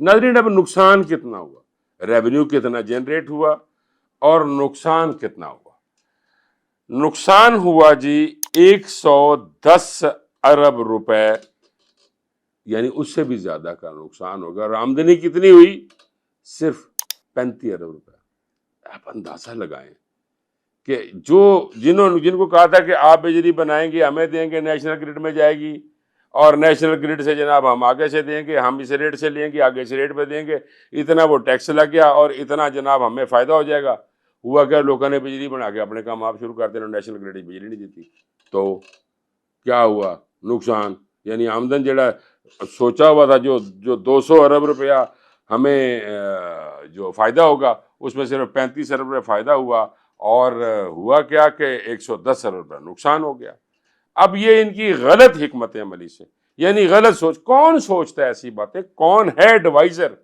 ناظرین اب نقصان کتنا ہوا، ریونیو کتنا جنریٹ ہوا اور نقصان کتنا ہوا؟ نقصان ہوا جی 110 ارب روپے، یعنی اس سے بھی زیادہ کا نقصان ہوگا، اور آمدنی کتنی ہوئی؟ صرف 35 ارب روپے۔ آپ اندازہ لگائیں کہ جن کو کہا تھا کہ آپ بجلی بنائیں گے ہمیں دیں گے، نیشنل گرڈ میں جائے گی، اور نیشنل گرڈ سے جناب ہم آگے سے دیں گے، ہم اس ریٹ سے لیں گے، آگے سے ریٹ پہ دیں گے، اتنا وہ ٹیکس لگ گیا اور اتنا جناب ہمیں فائدہ ہو جائے گا۔ ہوا کیا، لوگوں نے بجلی بنا کے اپنے کام آپ شروع کر دینا، نیشنل گرڈ بجلی نہیں دیتی، تو کیا ہوا؟ نقصان، یعنی آمدن جڑا سوچا ہوا تھا جو 200 ارب روپیہ ہمیں جو فائدہ ہوگا، اس میں صرف 35 ارب روپے فائدہ ہوا، اور ہوا کیا کہ 110 ارب روپے نقصان ہو گیا۔ اب یہ ان کی غلط حکمت عملی سے، یعنی غلط سوچ، کون سوچتا ہے ایسی باتیں؟ کون ہے ایڈوائزر